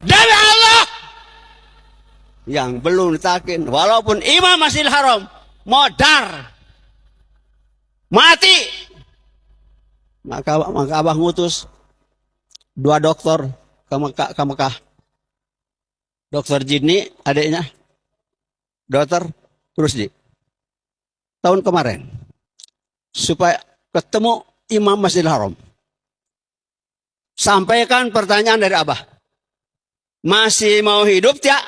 Demi Allah yang belum ditakin, walaupun Imam Masjidil Haram modar mati, maka abah ngutus 2 dokter ke Mekah. Dokter Jini adiknya, dokter Rusdi, tahun kemarin, supaya ketemu Imam Masjidil Haram. Sampaikan pertanyaan dari abah, masih mau hidup tidak?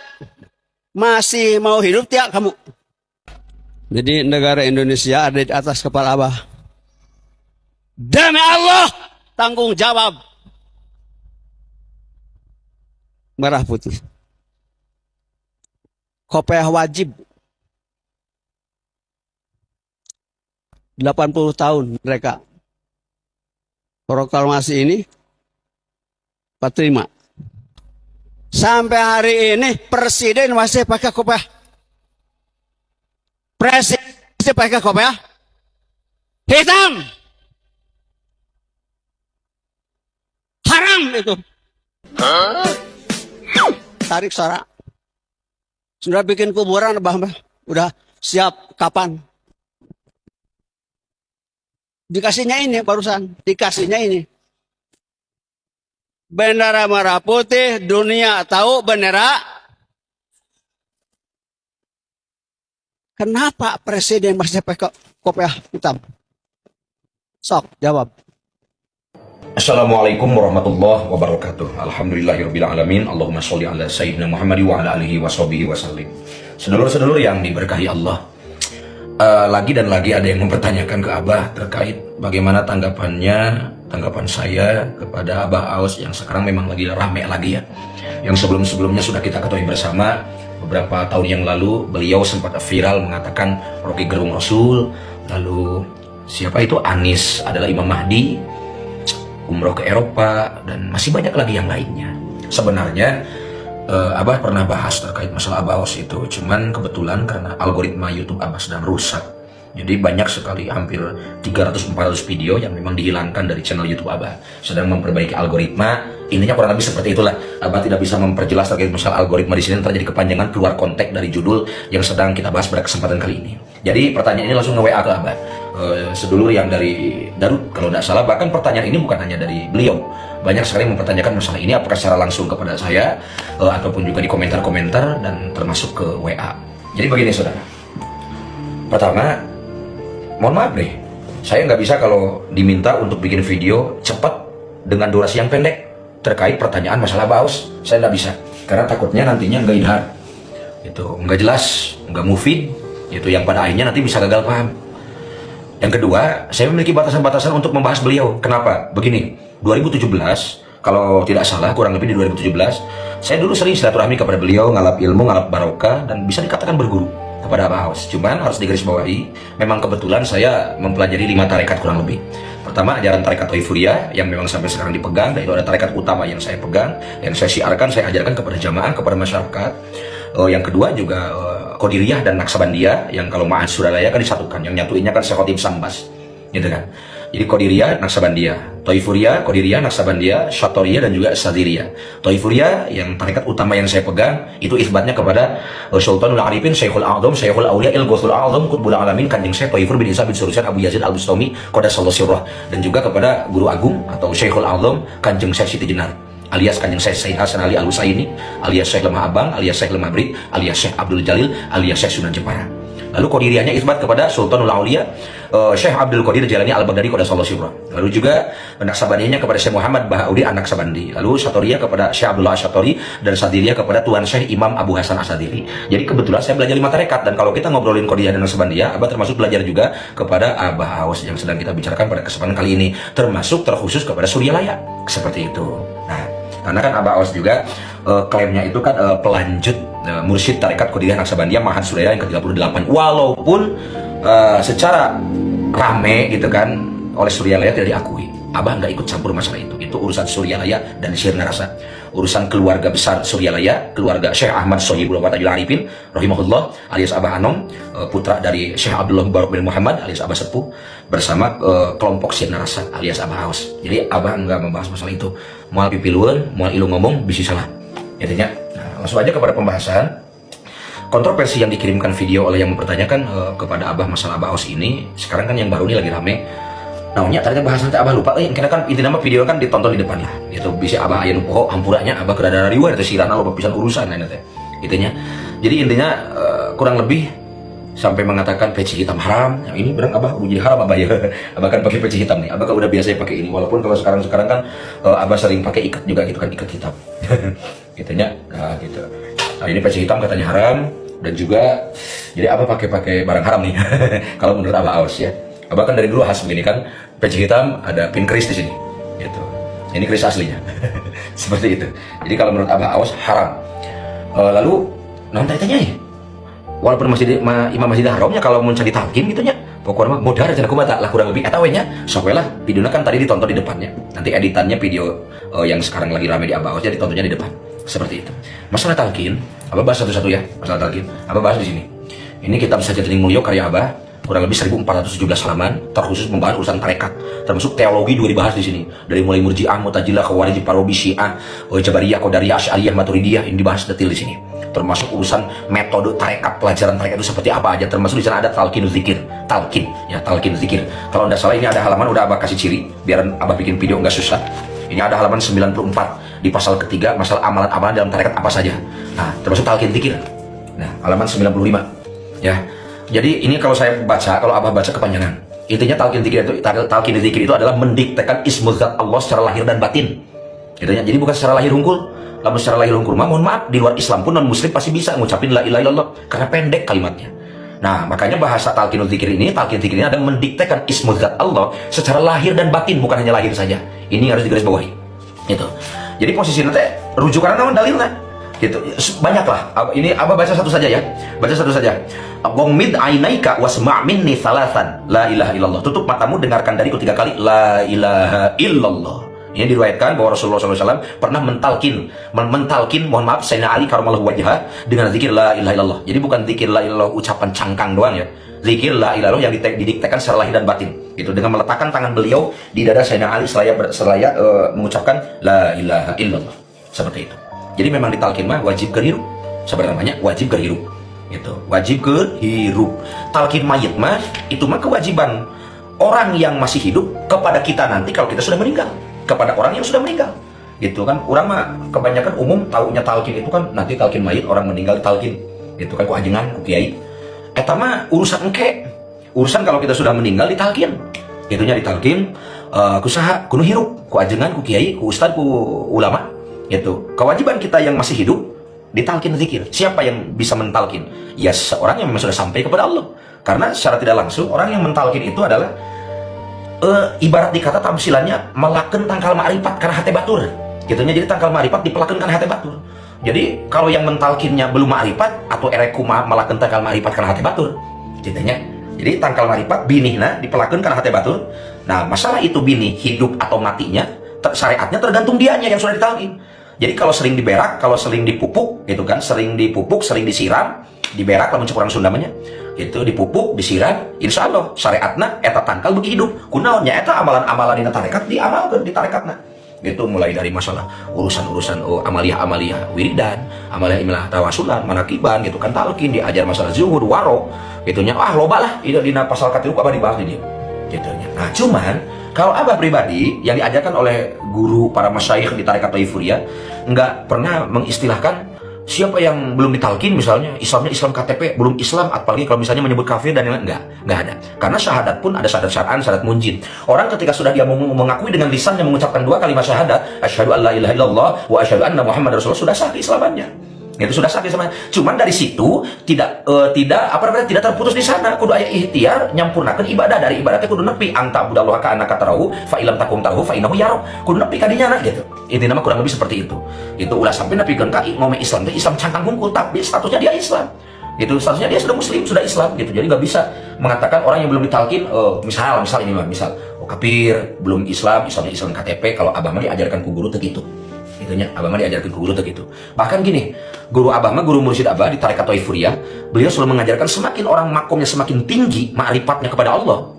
Masih mau hidup tidak kamu? Jadi negara Indonesia ada di atas kepala abah. Demi Allah, tanggung jawab. Merah putih. Kopiah wajib. 80 tahun mereka. Proklamasi ini Pak terima. Sampai hari ini presiden masih pakai kopiah. Presiden masih pakai kopiah hitam. Haram itu. Tarik sorak. Sudah bikin kuburan, Mbah. Udah siap kapan? Dikasihnya ini barusan. Dikasihnya ini. Bendera merah putih, dunia tahu bendera. Kenapa presiden masih pakai kopiah hitam? Sok, jawab. Assalamualaikum warahmatullahi wabarakatuh. Alhamdulillahirabbil alamin. Allahumma sholli ala sayyidina Muhammad wa ala alihi washabihi wasallim. Sedulur-sedulur yang diberkahi Allah, lagi dan lagi ada yang mempertanyakan ke Abah terkait bagaimana tanggapan saya kepada Abah Aos yang sekarang memang lagi rame lagi ya. Yang sebelum-sebelumnya sudah kita ketahui bersama, beberapa tahun yang lalu beliau sempat viral mengatakan Rocky Gerung Rasul, lalu siapa itu Anis adalah Imam Mahdi, umroh ke Eropa, dan masih banyak lagi yang lainnya. Sebenarnya Abah pernah bahas terkait masalah Abah Aos itu, cuman kebetulan karena algoritma YouTube Abah sedang rusak, jadi banyak sekali, hampir 300-400 video yang memang dihilangkan dari channel YouTube Abah. Sedang memperbaiki algoritma, intinya kurang lebih seperti itulah. Abah tidak bisa memperjelas terkait masalah algoritma di sini, terjadi kepanjangan keluar konteks dari judul yang sedang kita bahas pada kesempatan kali ini. Jadi pertanyaan ini langsung nge-WA ke Abah. Sedulur yang dari Garut kalau tidak salah, bahkan pertanyaan ini bukan hanya dari beliau, banyak sekali mempertanyakan masalah ini apakah secara langsung kepada saya ataupun juga di komentar-komentar dan termasuk ke WA. Jadi begini saudara, pertama mohon maaf nih, saya nggak bisa kalau diminta untuk bikin video cepat dengan durasi yang pendek terkait pertanyaan masalah Baus. Saya nggak bisa, karena takutnya nantinya nggak idhar, itu nggak jelas, nggak mufid, itu yang pada akhirnya nanti bisa gagal paham. Yang kedua, saya memiliki batasan-batasan untuk membahas beliau. Kenapa? Begini, 2017, kalau tidak salah, kurang lebih di 2017, saya dulu sering silaturahmi kepada beliau, ngalap ilmu, ngalap barokah, dan bisa dikatakan berguru kepada Abah Aos. Cuman harus digarisbawahi, memang kebetulan saya mempelajari 5 tarekat kurang lebih. Pertama, ajaran tarekat Thaifuriyah yang memang sampai sekarang dipegang, dan itu ada tarekat utama yang saya pegang, yang saya siarkan, saya ajarkan kepada jamaah, kepada masyarakat. Yang kedua juga Qadiriyah dan Naksabandiyah, yang kalau Ma'ad Suralaya kan disatukan, yang nyatuinnya kan Syekh Khotib Sambas, gitu kan. Jadi Qadiriyah, Naksabandiyah, Thaifuriyah, Qadiriyah, Naksabandiyah, Syatoriyah, dan juga Sadiriyah. Thaifuriyah yang tarekat utama yang saya pegang, itu isbatnya kepada Sultanul Arifin, Syekhul A'zam, Syekhul Auliya, Ilgothul A'zam, Qutbul Alamin, Kanjeng Syekh Thaifur bin Isa bin Surusan Abu Yazid Al-Bustami, Qaddasallahu sirrah, dan juga kepada Guru Agung atau Syekhul A'zam, Kanjeng Syekh Siti Jenar, alias Kanjeng Syekh Said Hasan Ali Al-Husaini, alias Syekh Lemah Abang, alias Syekh Lemah Brid, alias Syekh Abdul Jalil, alias Syekh Sunan Jepara. Lalu Qadiriyahnya isbat kepada Sultanul Auliya, Syekh Abdul Qadir Jalani Al-Baghdadi Qaddasallahu sirrah. Lalu juga Naksabandiyahnya kepada Syekh Muhammad Bahaudi An-Naksabandi. Lalu Syatoriyah kepada Syekh Abdullah Asyatori, dan Sadiriyah kepada Tuan Syekh Imam Abu Hasan Asadili. Jadi kebetulan saya belajar 5 tarekat, dan kalau kita ngobrolin Qadiriyah dan Naksabandiyah, Abah termasuk belajar juga kepada Abah Aos yang sedang kita bicarakan pada kesempatan kali ini, termasuk terkhusus kepada Suryalaya. Seperti itu. Nah, karena kan Abah Aos juga klaimnya itu kan pelanjut mursyid tarekat Qadiriyah Naksabandiyah Mahan Suraya yang ke-38, walaupun secara rame gitu kan oleh Suryalaya tidak diakui. Abah nggak ikut campur masalah itu urusan Suryalaya dan Sirna Rasa, urusan keluarga besar Suryalaya, keluarga Syekh Ahmad Sohibul Watajul Arifin rahimahullah, alias Abah Anom, putra dari Syekh Abdullah Mubarak bin Muhammad alias Abah Sepuh, bersama kelompok Sirna Rasa alias Abah Aos. Jadi Abah nggak membahas masalah itu, mual pipiluan, mual ilu ngomong, bisi salah. Intinya, nah, langsung aja kepada pembahasan. Kontroversi yang dikirimkan video oleh yang mempertanyakan kepada Abah masalah Abah Aus ini, sekarang kan yang baru ini lagi rame. Nah, ternyata bahasan Abah lupa, karena kan intinya video kan ditonton di depan lah. Itu bisa Abah aya nu poho hampuranya Abah keadaan riweuh teh sirana loba pisan urusan teh. Itunya. Jadi intinya kurang lebih sampai mengatakan peci hitam haram. Yang ini berang Abah udah jadi haram Abah ya. Abah kan pakai peci hitam nih. Abah kan udah biasa pakai ini. Walaupun kalau sekarang kan Abah sering pakai ikat juga gitu kan, ikat hitam. Itunya, nah gitu. Nah, ini peci hitam katanya haram dan juga jadi Abah pakai barang haram nih. Kalau menurut Abah Aus ya. Abah kan dari dulu khas begini kan, peci hitam ada pin keris di sini. Gitu. Ini keris aslinya. Seperti itu. Jadi kalau menurut Abah Aus haram. Lalu non tanya ya. Walaupun imam masjid haramnya kalau mau cari talqin gitu nya, pokoknya modar cenah kumaha lah kurang lebih eta we nya. Sok we lah videonya kan tadi ditonton di depannya. Nanti editannya video yang sekarang lagi rame di Abah Aus jadi ditontonnya di depan. Seperti itu. Masalah talqin, Abah bahas satu-satu ya. Masalah talqin, Abah bahas di sini. Ini kitab Sajdatul Mulyo karya Abah, kurang lebih 1417 halaman, terkhusus membahas urusan tarekat, termasuk teologi juga dibahas di sini. Dari mulai Murji'ah, Mu'tazilah, Khawarij, Parobi, Syiah, Jabariyah, Qadariyah, Asy'ariyah, Maturidiyah, ini dibahas detail di sini. Termasuk urusan metode tarekat, pelajaran tarekat itu seperti apa aja, termasuk di sana ada talqin zikir, talqin zikir. Kalau tidak salah ini ada halaman udah Abah kasih ciri biar Abah bikin video nggak susah. Ini ada halaman 94 di pasal ketiga, masalah amalan-amalan dalam tarekat apa saja. Nah, termasuk talqin zikir. Nah, halaman 95. Ya. Jadi ini kalau saya baca, kalau Abah baca kepanjangan. Intinya talqin zikir itu adalah mendiktekan ismu zat Allah secara lahir dan batin. Intinya, jadi bukan secara lahir hungkul. Lalu secara lahir hungkul, mohon maaf, di luar Islam pun non muslim pasti bisa ngucapin la ilaha illallah karena pendek kalimatnya. Nah, makanya bahasa talqin zikir ini adalah mendiktekan ismu zat Allah secara lahir dan batin, bukan hanya lahir saja. Ini harus digarisbawahi. Gitu. Jadi posisinya teh rujukan naon dalilna. Gitu. Banyaklah. Ini Abah baca satu saja ya. Baca satu saja. Ghammid ainaika wasma' minni thalathan. La ilaha illallah. Tutup matamu, dengarkan dariku 3 kali la ilaha illallah. Ini diriwayatkan bahwa Rasulullah SAW pernah mentalkin, mohon maaf, Sayyidina Ali karamallahu wajhah dengan zikir la ilaha illallah. Jadi bukan zikir la ilaha illallah ucapan cangkang doang ya. Zikir la ilaha illallah yang didiktekan secara lahir dan batin. Gitu, dengan meletakkan tangan beliau di dada Sayyidina Ali seraya mengucapkan la ilaha illallah. Seperti itu. Jadi memang ditalkin mah wajib kerhirup. Seperti namanya wajib kerhirup. Gitu, wajib kerhirup. Talkin mayit mah itu mah kewajiban orang yang masih hidup kepada kita nanti kalau kita sudah meninggal. Kepada orang yang sudah meninggal, gitu kan. Orang mah kebanyakan umum taunya talqin itu kan nanti talqin mayit orang meninggal talqin, gitu kan, ku ajengan, ku kiai. Eta mah urusan engke. Urusan kalau kita sudah meninggal ditalqin, gitunya ditalqin, ku saha, ku nu hirup, ku ajengan, ku kiai, ku ustad, ku ulama, gitu. Kewajiban kita yang masih hidup ditalqin zikir. Siapa yang bisa mentalqin? Ya seorang yang memang sudah sampai kepada Allah. Karena secara tidak langsung orang yang mentalqin itu adalah ibarat dikata tamsilannya melaken tangkal ma'rifat karena hati batur. Gitunya, jadi tangkal ma'rifat dipelaken karena hati batur. Jadi kalau yang mentalkinnya belum ma'rifat atau erekuma melaken tangkal ma'rifat karena hati batur. Gitunya. Jadi tangkal ma'rifat binihna dipelaken karena hati batur. Nah, masalah itu bini hidup atau matinya syariatnya tergantung dianya yang sudah ditalkin. Jadi kalau sering diberak, kalau sering dipupuk gitu kan, sering dipupuk, sering disiram, diberak lamun cek orang Sunda namanya. Itu dipupuk, disiram, insya Allah syariatna eta tangkal bagi hidup. Kunaonnya eta amalan-amalan dina tarekat diamalkeun di tarekatna. Gitu, mulai dari masalah urusan-urusan amaliyah wiridan, amaliyah tawasulan, manakiban gitu kan, talqin, diajar masalah zuhud, waro, gitunya. Loba lah dina pasal katilu Abah dibahas di dia. Gitunya. Nah, cuman kalau Abah pribadi yang diajarkan oleh guru para masyayikh di tarekat Taifuriyah enggak pernah mengistilahkan siapa yang belum ditalkin, misalnya Islamnya Islam KTP, belum Islam, apalagi kalau misalnya menyebut kafir dan yang lain, enggak ada. Karena syahadat pun ada syahadat syar'an, syahadat munjid. Orang ketika sudah dia mengakui dengan lisannya mengucapkan 2 kalimat syahadat, asyhadu an la ilaha illallah wa asyhadu anna muhammad rasulullah, sudah sah keislamannya. Itu sudah sah keislamannya. Cuman dari situ tidak terputus di sana. Kudu aya ikhtiar nyampurnakeun ibadah. Dari ibadahnya kudu nepi anta budallaha ka annaka tarahu fa ilam takum tarahu fa innahu yarah. Kudu nepi ka dinya gitu. Intinya mah kurang lebih seperti itu. Itu ulah sampai nepikeun ka ngomong Islam teh Islam cangkang hungkul, tapi statusnya dia Islam. Itu statusnya dia sudah muslim, sudah Islam gitu. Jadi nggak bisa mengatakan orang yang belum ditalkin misal kafir, belum Islam, Islamnya Islam KTP. Kalau Abah mah diajarkan ku guru teh gitu. Itunya Abah mah diajarkan ke guru gitu. Bahkan gini, guru Abah mah, guru mursyid Abah di tarekat Taifuriyah, beliau selalu mengajarkan semakin orang makomnya semakin tinggi ma'rifatnya kepada Allah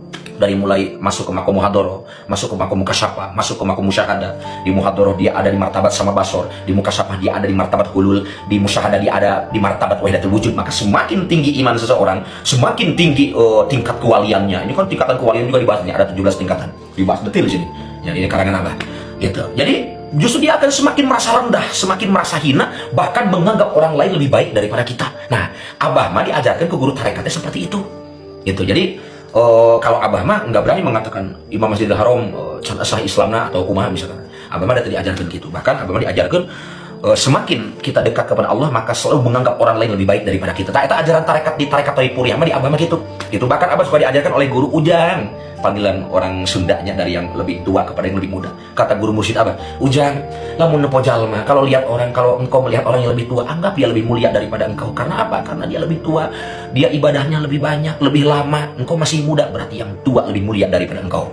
dari mulai masuk ke makom muhadoroh, masuk ke makom mukasyafah, masuk ke makom musyahadah. Di muhadoroh dia ada di martabat sama basor, di mukasyafah dia ada di martabat hulul, di musyahadah dia ada di martabat wahidatul wujud. Maka semakin tinggi iman seseorang, semakin tinggi tingkat kewaliannya. Ini kan tingkatan kewalian juga dibahas, ada 17 tingkatan, dibahas detil di sini. Ya, ini karangan Abah. Gitu. Jadi justru dia akan semakin merasa rendah, semakin merasa hina, bahkan menganggap orang lain lebih baik daripada kita. Nah, Abah mah diajarkan ke guru tarekatnya seperti itu. Gitu. Jadi kalau Abah mah nggak berani mengatakan Imam Masjidil Haram sah Islamna atau kumaha misalkan. Abah mah diajarkan gitu. Bahkan Abah mah diajarkan semakin kita dekat kepada Allah maka selalu menganggap orang lain lebih baik daripada kita. Itu ajaran tarekat di tarekat Toipuri mah di Abah mah gitu. Itu bahkan Abah suka diajarkan oleh guru Ujang. Panggilan orang Sundanya dari yang lebih tua kepada yang lebih muda. Kata guru mursyid Abah, Ujang, lamun nepo jalma, kalau lihat orang, kalau engkau melihat orang yang lebih tua, anggap dia lebih mulia daripada engkau. Karena apa? Karena dia lebih tua, dia ibadahnya lebih banyak, lebih lama. Engkau masih muda, berarti yang tua lebih mulia daripada engkau.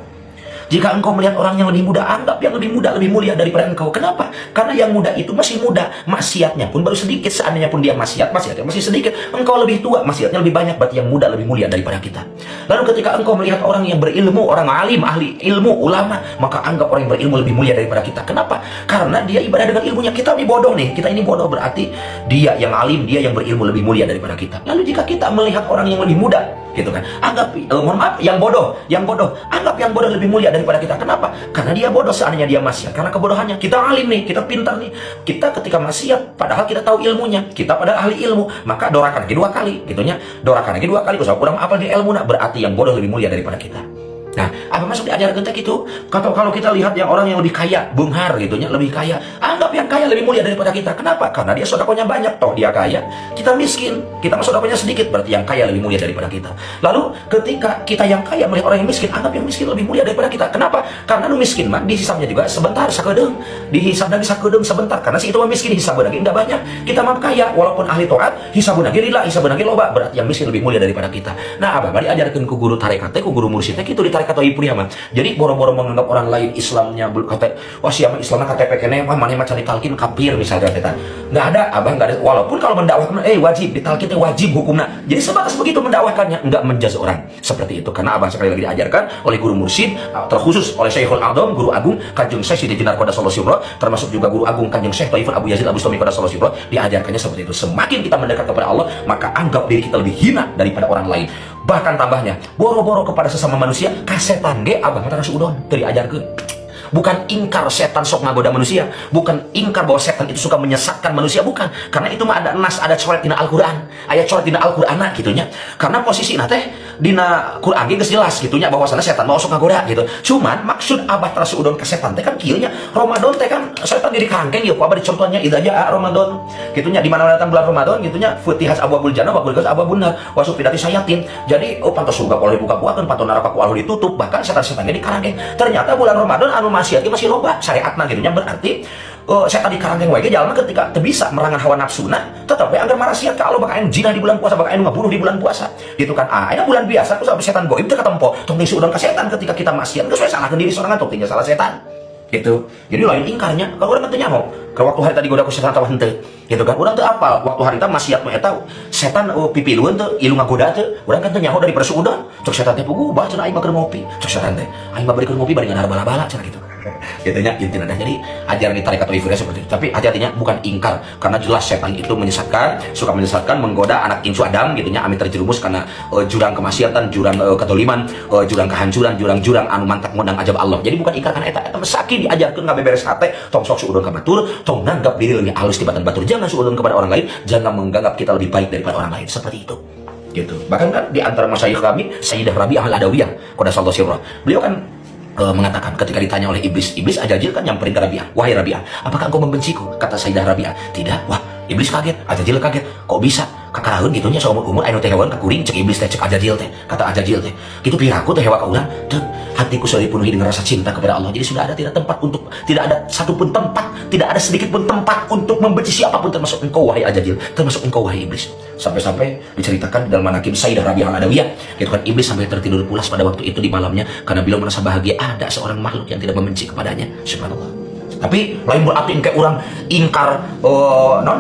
Jika engkau melihat orang yang lebih muda, anggap yang lebih muda lebih mulia daripada engkau. Kenapa? Karena yang muda itu masih muda, maksiatnya pun baru sedikit. Seandainya pun dia maksiatnya masih sedikit. Engkau lebih tua, maksiatnya lebih banyak, berarti yang muda lebih mulia daripada kita. Lalu ketika engkau melihat orang yang berilmu, orang alim, ahli ilmu, ulama, maka anggap orang yang berilmu lebih mulia daripada kita. Kenapa? Karena dia ibadah dengan ilmunya. Kita ini bodoh nih, kita ini bodoh, berarti dia yang alim, dia yang berilmu lebih mulia daripada kita. Lalu jika kita melihat orang yang lebih muda, gitu kan, anggap mohon maaf, yang bodoh, anggap yang bodoh lebih mulia daripada kita. Kenapa? Karena dia bodoh seandainya dia maksiat. Karena kebodohannya. Kita alim nih, kita pintar nih. Kita ketika maksiat, padahal kita tahu ilmunya, kita padahal ahli ilmu, maka dorakan lagi 2 kali, gitunya. Dorakan lagi 2 kali, usah kurang apa di ilmu, berarti yang bodoh lebih mulia daripada kita. Nah, apa masuk diajarkan kita gitu? Kalau kita lihat yang orang yang lebih kaya, benghar gitunya, lebih kaya, anggap yang kaya lebih mulia daripada kita. Kenapa? Karena dia sedekahnya banyak, toh dia kaya, kita miskin, kita mah sedekahnya sedikit, berarti yang kaya lebih mulia daripada kita. Lalu ketika kita yang kaya melihat orang yang miskin, anggap yang miskin lebih mulia daripada kita. Kenapa? Karena nu miskin mah dihisabnya juga sebentar, sakedeung, dihisab lagi sakedeung sebentar. Karena si itu mah miskin, hisab lagi enggak banyak. Kita mah kaya, walaupun ahli taat, hisab lagi lila, hisab lagi loba, berarti yang miskin lebih mulia daripada kita. Nah, Abah diajarkan ku guru tarekat, ku guru mursyid gitu di tarekat Toipuri mah. Jadi boro-boro menganggap orang lain Islamnya kata wah siapa Islamnya KTP kene mah mana cari talkin kafir misalnya kita. Enggak ada, Abah enggak ada. Walaupun kalau mendakwahkan wajib ditalkin wajib hukumnya. Jadi sebatas begitu mendakwahkannya, enggak menjaz orang seperti itu. Karena Abah sekali lagi diajarkan oleh guru mursyid, terkhusus oleh Syekhul A'dham, guru agung Kanjeng Syekh Siti Jenar Qadassallahu sirra, termasuk juga guru agung Kanjeng Syekh Thaiful Abu Yazid Abu Sulaimi Qadassallahu sirra, diajarkannya seperti itu. Semakin kita mendekat kepada Allah, maka anggap diri kita lebih hina daripada orang lain. Bahkan tambahnya, boro-boro kepada sesama manusia, kasetan ge Abah mah udon teu diajarkeun. Bukan ingkar setan sok ngagoda manusia, bukan ingkar bahwa setan itu suka menyesatkan manusia, bukan. Karena itu mah ada nas, ada coret dina Al-Qur'an, ayat coret dina Al-Qur'ana gitunya. Karena posisi teh dina Qur'an ge geus jelas gitunya bahwasana setan mau sok ngagoda gitu. Cuman maksud Abah terus udon ke setan teh kan kieu nya. Ramadan teh kan setan jadi karangkeng ieu Abah dicontohnya idza jaa Ramadan gitunya, di mana datang bulan Ramadan gitunya, futihas abwabul jannah wa ghulqat abwabun nar wa sufidati sayatin. Jadi pantos surga kalau dibuka-bukakeun, pantos neraka kalau ditutup, bahkan setan-setan jadi karangkeng. Ternyata bulan Ramadan anu maksiat masih loba syariatna gitunya, berarti setan di karangkeng wae jalma ketika teu bisa merangan hawa nafsuna tetep we anggar marasiat ka Allah, bakain zina di bulan puasa, bakain ngabunuh di bulan puasa gitu kan. Aya bulan biasa terus setan goib teu katempo tong ngisi udang ka setan ketika kita maksiat geus we salahkeun diri sorangan tong tinggal salah setan gitu. Jadi lain ingkarnya kalau urang teu nyaho ke waktu hari tadi goda ku setan tah henteu gitu kan. Urang teu apal waktu hari teh maksiat mah eta setan pipilueun teu ilu ngagoda teu, urang kan teu nyaho dari suudan cok setan teh puguh bah cenah aing mah keur ngopi, cok setan teh aing mah bari keur ngopi bari ngadar bala-bala cenah gitu. Gitunya intinya. Jadi ajaran di tarekat Toifuri seperti itu. Tapi hati-hatinya bukan ingkar, karena jelas setan itu menyesatkan, suka menyesatkan, menggoda anak incu Adam gitunya, amit terjerumus karena jurang kemaksiatan, jurang ketoliman, jurang kehancuran, jurang-jurang anu mantak ngundang ajab Allah. Jadi bukan ingkar karena eta mesaki diajarkeun ngabeberes hate, tong sok suudon ka batur, tong nanggap diri lebih halus tibatan batur. Jangan suudon kepada orang lain, jangan menganggap kita lebih baik daripada orang lain, seperti itu. Gitu. Bahkan kan di antara masyayikh kami, Sayyidah Rabi'ah Al-Adawiyah Qadassallahu sirra, beliau kan mengatakan ketika ditanya oleh iblis Ajajil kan nyamperin ke Rabi'ah, wahai Rabi'ah, apakah engkau membenciku? Kata Sayyidah Rabi'ah, tidak. Wah, iblis kaget, Ajajil kaget, kok bisa kakaraheun gitunya seumur umur anu teh hewan kakuring, cek iblis teh, cek Ajajil teh, kata Ajajil teh kitu piraku teh hewa ka urang teu, hatiku sudah dipenuhi dengan rasa cinta kepada Allah, jadi sudah ada tidak ada satupun tempat, tidak ada sedikit pun tempat untuk membenci siapapun, termasuk engkau wahai Ajajil, termasuk engkau wahai iblis. Sampai-sampai diceritakan dalam manaqib Sayyidah Rabi'ah Al-Adawiyah gitu kan, iblis sampai tertidur pulas pada waktu itu di malamnya karena beliau merasa bahagia ada seorang makhluk yang tidak membenci kepadanya. Subhanallah. Tapi lain berarti kayak orang ingkar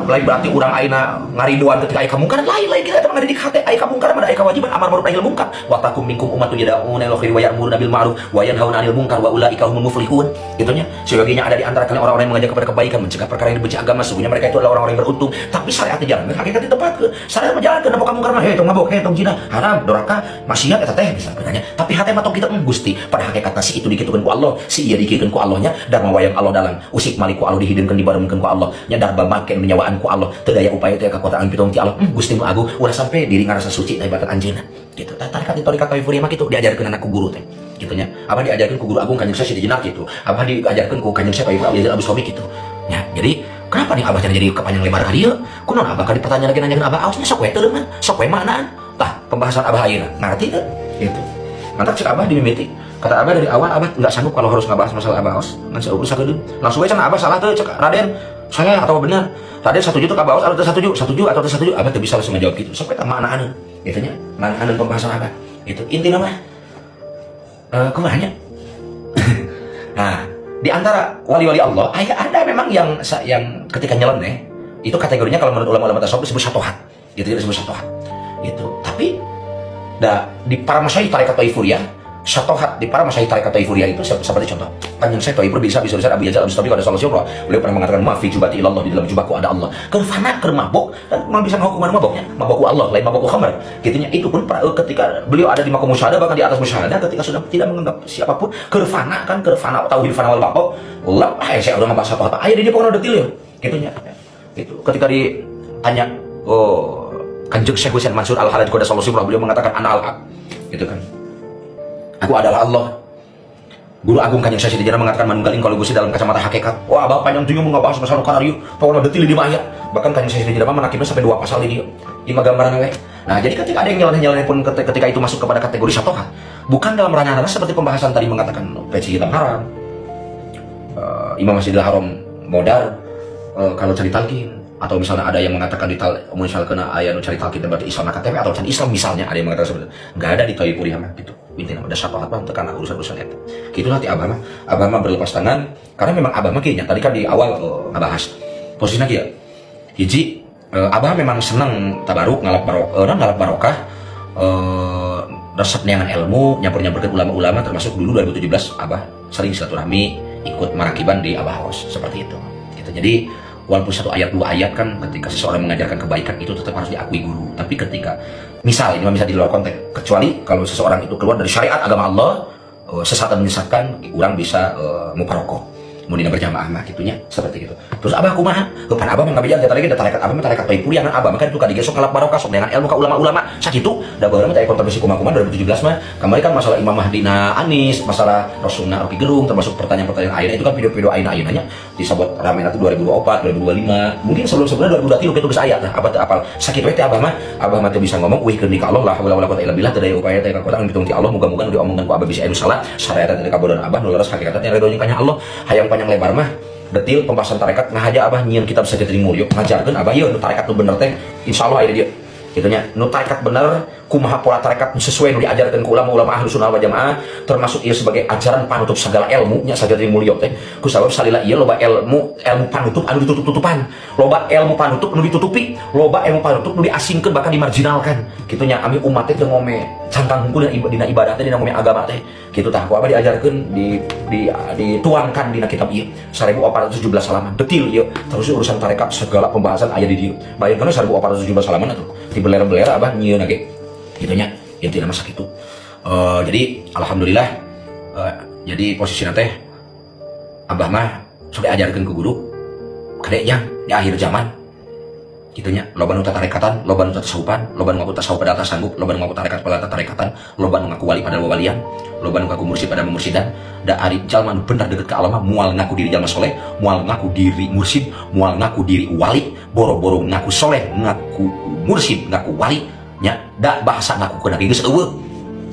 lain berarti orang aina ngariduan ketika aya kamungkaran lain kita teman ngaridik hate aya kamungkaran ada aya kewajiban amar ma'ruf nahi munkar wa takum minkum ummatun yad'una ila khairi wa ya'muruna bil ma'ruf wa yanhauna 'anil munkar wa ulaika humul muflihun. Itunya sebagiannya ada di antara kalian orang-orang yang mengajak kepada kebaikan, mencegah perkara yang dibenci agama, sesungguhnya mereka itu adalah orang-orang yang beruntung. Tapi syariat jalan hakikat di tempat ke syariat menjalankan apa kamungkaran mah tong mabok tong zina haram durhaka maksiat eta teh bisa katanya. Tapi hate mah kita Gusti pada hakikatna si itu dikitukeun ku Allah, si ieu dikitukeun ku Allah nya dharma wayang Allah dalam usik maliku Allah dihideunkeun dibarengkeun ku Allah nya darba make menyawaan ku Allah teu daya upaya teh kakuatan pitung ti Allah. Gusti nu agung ulah sampai diri ngarasa suci na ibadat anjeunna gitu. Tarekat di tarekat Taifuriyah mah kitu diajarkeun anak ku guru teh gitunya. Abah diajarkeun ku guru agung Kanjeng Syekh Sidi Jenar gitu. Abah diajarkeun ku Kanjeng Syekh Abdul Abu Sobi gitu. Ya, jadi kenapa nih Abah jadi kepanjang lebar ka dieu? Kunaon Abah kali pertanyaan lagi nanyakeun Abah ausnya sok we teu mah, sok we manaan. Tah, pembahasan Abah ayeuna ngarti teu? Gitu. Mantap cek Abah dimimiti. Kata Abah dari awal Abah enggak sanggup kalau harus ngabahas masalah Abah aus. Ngan saueur sakedeun. Langsung we cenah Abah salah teu cek Raden. Saya atau benar? Raden setuju tuh ka Abah aus atau setuju atau setuju? Abah teu bisa langsung ngajawab gitu. Sok eta manaan. Gitu nya. Manaan pembahasan Abah. Itu intina mah. Kumaha nya? Nah, di antara wali-wali Allah ada memang yang ketika nyeleneh itu kategorinya kalau menurut ulama-ulama tasawuf disebut syatohat gitu, disebut syatohat gitu. Tapi di para masyayikh tarekat Taifuriyah syatohat di para masyayikh tarekat Taifuriyah itu seperti contoh Kanjeng Syekh Taifur bisa Abu Yazid Al-Bustami pada sallallahu alaihi wasallam beliau pernah mengatakan ma fi jubati ilallah, di dalam jubahku ada Allah. Keur fana keur mabok dan mau bisa menghukum maboknya mabokku Allah lain mabokku khamr gitunya. Itu pun ketika beliau ada di makom musyahadah bahkan di atas musyahadah ketika sudah tidak menganggap siapapun keur fana tauhid fana wal mabok Allah saya udah ngebahas apa aya di dia pokoknya detil ya gitunya. Itu ketika ditanya Kanjeng Syekh Husain Mansur Al-Halaj Qaddasallahu sirrah beliau mengatakan ana al-haq gitu kan, aku adalah Allah. Guru Agung Kanjeng Syekh Sidi Jenar mengatakan manunggaling kalau Gusti dalam kacamata hakikat. Wah, Abah panjang tinggi ngebahas masalah kararieu, pokoknya detil di mah aya. Bahkan Kanjeng Syekh Sidi Jenar menakibnya sampai 2 pasal di dieu. 5 gambaran we. Nah, jadi ketika ada yang nyeleneh pun ketika itu masuk kepada kategori syatohat, bukan dalam ranah seperti pembahasan tadi mengatakan peci hitam haram. Imam Masjidil Haram modar kalau cari talqin, atau misalnya ada yang mengatakan misalkan aya nu cari talqin berarti Islam KTP atau Islam misalnya ada yang mengatakan seperti itu. Enggak ada di Taifuriyah mah gitu. Intinya ada syatohat mah tekan urusan-urusan eta. Gitu nanti Abah mah berlepas tangan karena memang Abah mah kayaknya tadi kan di awal ngabahas posisinya kieu. Hiji Abah memang senang tabaruk ngalap barokah resep neangan ilmu nyampur-nyampurkeun ulama-ulama termasuk dulu 2017 Abah sering silaturahmi ikut marakiban di Abah House seperti itu. Gitu. Jadi walaupun 1 ayat 2 ayat kan ketika seseorang mengajarkan kebaikan itu tetap harus diakui guru. Tapi ketika misal ini bisa di luar konteks, kecuali kalau seseorang itu keluar dari syariat agama Allah, sesat dan menyesatkan, orang bisa muparoko mudina berjamaah mah gitunya seperti itu. Terus Abah kumaha? Kepan Abah mah ngabejaan teh tadi tarekat Abah mah tarekat Taifuriyah kan Abah mah kan itu ka dieu sok ngalap barokah sok dengan ilmu ka ulama-ulama sakitu da baheula mah teh kontroversi kumaha 2017 mah kamari kan masalah Imam Mahdina Anis, masalah Rasulna Roki Gerung termasuk pertanyaan-pertanyaan ayeuna itu kan video-video ayeuna nya disebut rame nanti 2024, 2025. Mungkin sebelum-sebelumnya 2023 kitu geus aya tah Abah teh apal sakit we teh Abah mah teh bisa ngomong euy keun ka Allah la haula wala quwata illa billah teh daya upaya teh kakuatan pitung ti Allah muga-muga nu diomongkeun ku Abah bisa anu salat syariat teh kabodohan Abah nu leres hakikatna ridho jeung kanya Allah hayang panjang lebar mah detil pembahasan tarekat nah aja Abah nyieun kitab Sajdatul Mulya ngajarkeun Abah ieu nu tarekat nu bener teh insyaallah aya di dieu gitunya nu tarekat bener kumaha pola tarekat sesuai nu diajarkeun ku ulama-ulama Ahlus Sunnah wal Jamaah termasuk ieu sebagai ajaran panutup segala ilmu nya Sajdatul Mulya teh ku sabab salila ieu loba ilmu panutup anu ditutup-tutupan loba ilmu panutup nu ditutupi loba ilmu panutup nu diasingkeun bahkan dimarginalkan gitunya ami umat teh teu ngome cantang hungkul dina ibadah teh dina ngome agama teh kitu tah ku Abah diajarkeun dituangkan dina kitab ieu 1417 halaman detil ieu terus urusan tarekat segala pembahasan aya di dieu bayangkeun 1417 halaman atuh ti beler-beler Abah nyieun ge gitunya intinya masa gitu. Jadi alhamdulillah jadi posisinya teh Abah mah sudah ajarkan ke guru kadeknya di akhir zaman gitunya loba nu tarekatan loba nu tasawufan loba nu ngaku tasawuf pada atas sanggup loba nu ngaku tarekat pada tarekatan loba nu ngaku wali pada walian loba nu ngaku mursyid pada mursidan da ari jalma nu bener deukeut ka Allah mah moal ngaku diri jalma soleh moal ngaku diri mursyid moal ngaku diri wali boro-boro ngaku soleh ngaku mursyid ngaku wali nya da bahasa ngaku keuna geus eueuh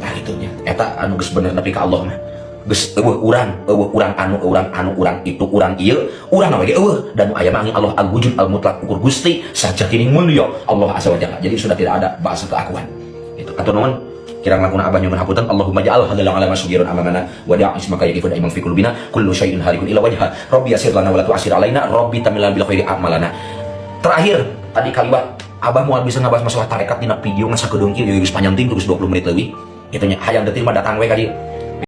nah gitu nya eta anu geus bener nepi ka Allah mah geus eueuh urang urang itu urang ieu urang we ge eueuh dan aya mah Allah al-wujud al-mutlaq ukur Gusti sajatine mulia Allah azza wa jalla. Jadi sudah tidak ada bahasa keakuan itu atur nuhun kirang langkuna abah nyuman hapunten. Allahumma ja'al hadalang ala masugirun amamana wa da'a ismaka yaqifu daimang fi qulubina kullu syai'in halikun illa wajha rabbi yasir lana wa la tu'asir alaina rabbi tamilna bil khairi a'malana. Terakhir tadi kalimat abah mau bisa ngabahas masalah tarekat dina video ngan sakedeung kieu geus panjang ting terus 20 menit leuwih. Itu nya hayang detik mah datang we ka dieu.